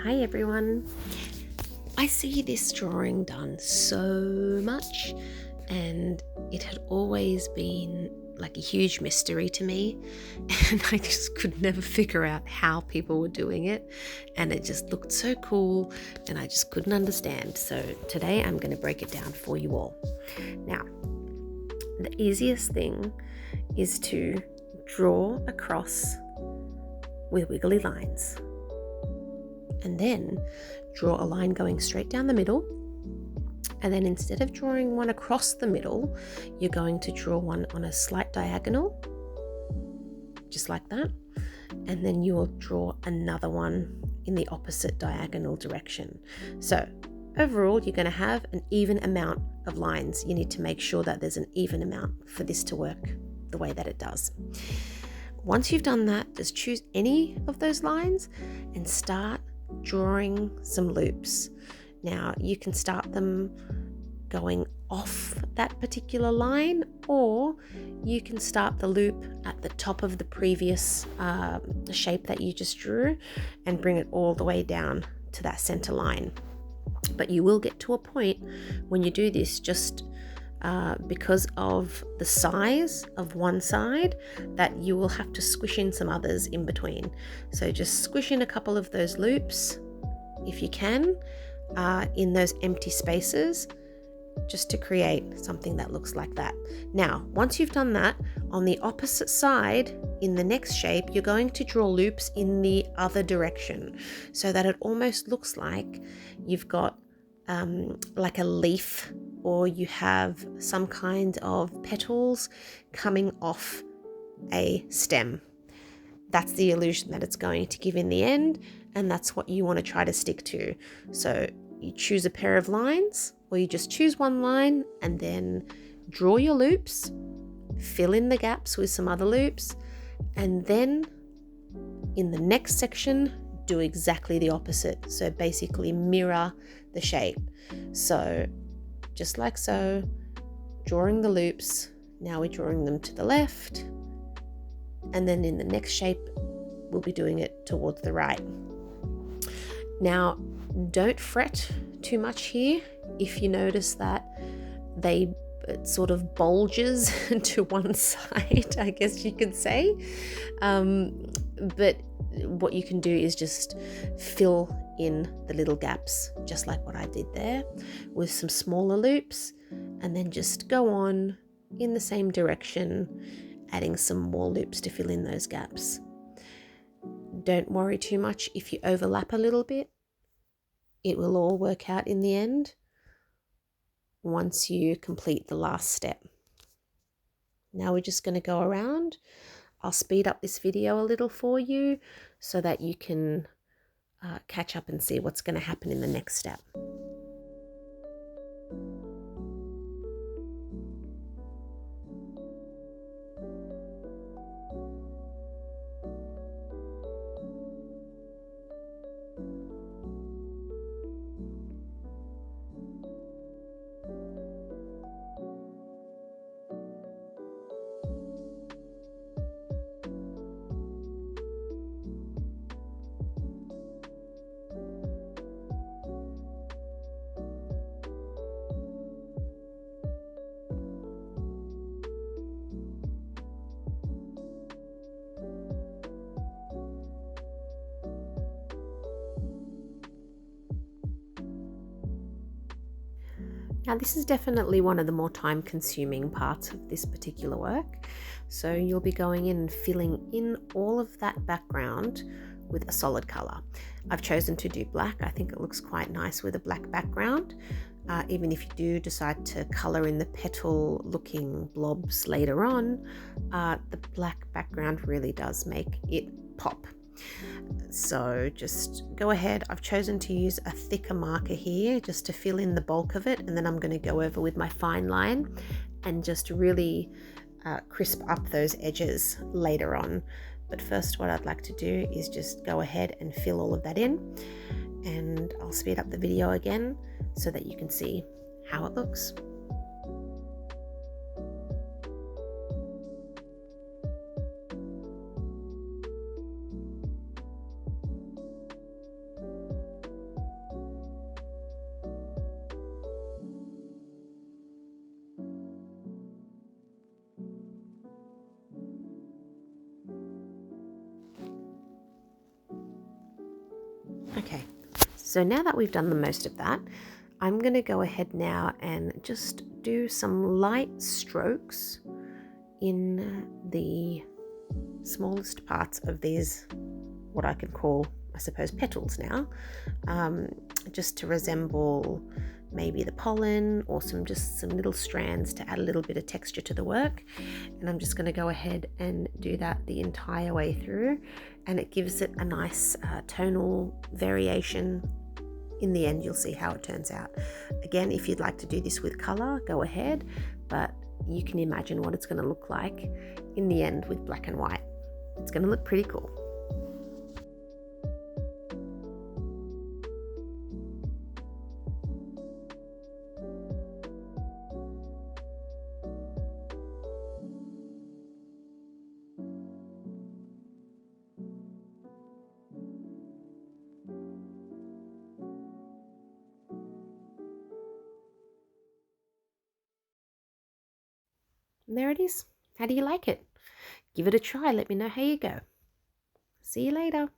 Hi everyone. I see this drawing done so much and it had always been like a huge mystery to me and I just could never figure out how people were doing it, and it just looked so cool and I just couldn't understand. So today I'm going to break it down for you all. Now, the easiest thing is to draw across with wiggly lines. And then draw a line going straight down the middle. And then instead of drawing one across the middle, you're going to draw one on a slight diagonal, just like that. And then you will draw another one in the opposite diagonal direction. So overall, you're going to have an even amount of lines. You need to make sure that there's an even amount for this to work the way that it does. Once you've done that, just choose any of those lines and start drawing some loops. Now you can start them going off that particular line, or you can start the loop at the top of the previous shape that you just drew and bring it all the way down to that center line. But you will get to a point when you do this, just because of the size of one side, that you will have to squish in some others in between. So just squish in a couple of those loops if you can in those empty spaces, just to create something that looks like that. Now, once you've done that, on the opposite side in the next shape, you're going to draw loops in the other direction so that it almost looks like you've got like a leaf, or you have some kind of petals coming off a stem. That's the illusion that it's going to give in the end, and that's what you want to try to stick to. So you choose a pair of lines, or you just choose one line and then draw your loops, fill in the gaps with some other loops, and then in the next section do exactly the opposite. So basically mirror the shape. So just like so, drawing the loops, now we're drawing them to the left, and then in the next shape we'll be doing it towards the right. Now, don't fret too much here if you notice that it sort of bulges to one side, I guess you could say. But what you can do is just fill in the little gaps, just like what I did there, with some smaller loops, and then just go on in the same direction, adding some more loops to fill in those gaps. Don't worry too much if you overlap a little bit. It will all work out in the end once you complete the last step. Now we're just going to go around. I'll speed up this video a little for you so that you can catch up and see what's going to happen in the next step. Now, this is definitely one of the more time-consuming parts of this particular work. So you'll be going in and filling in all of that background with a solid color. I've chosen to do black. I think it looks quite nice with a black background. Even if you do decide to color in the petal looking blobs later on, the black background really does make it pop. So just go ahead. I've chosen to use a thicker marker here just to fill in the bulk of it, and then I'm going to go over with my fine line and just really crisp up those edges later on. But first, what I'd like to do is just go ahead and fill all of that in, and I'll speed up the video again so that you can see how it looks. Okay, so now that we've done the most of that, I'm going to go ahead now and just do some light strokes in the smallest parts of these, what I can call, I suppose, petals now, just to resemble maybe the pollen or some little strands to add a little bit of texture to the work. And I'm just going to go ahead and do that the entire way through, and it gives it a nice tonal variation. In the end, you'll see how it turns out. Again, if you'd like to do this with color, go ahead, but you can imagine what it's going to look like in the end with black and white. It's going to look pretty cool. And there it is. How do you like it? Give it a try. Let me know how you go. See you later.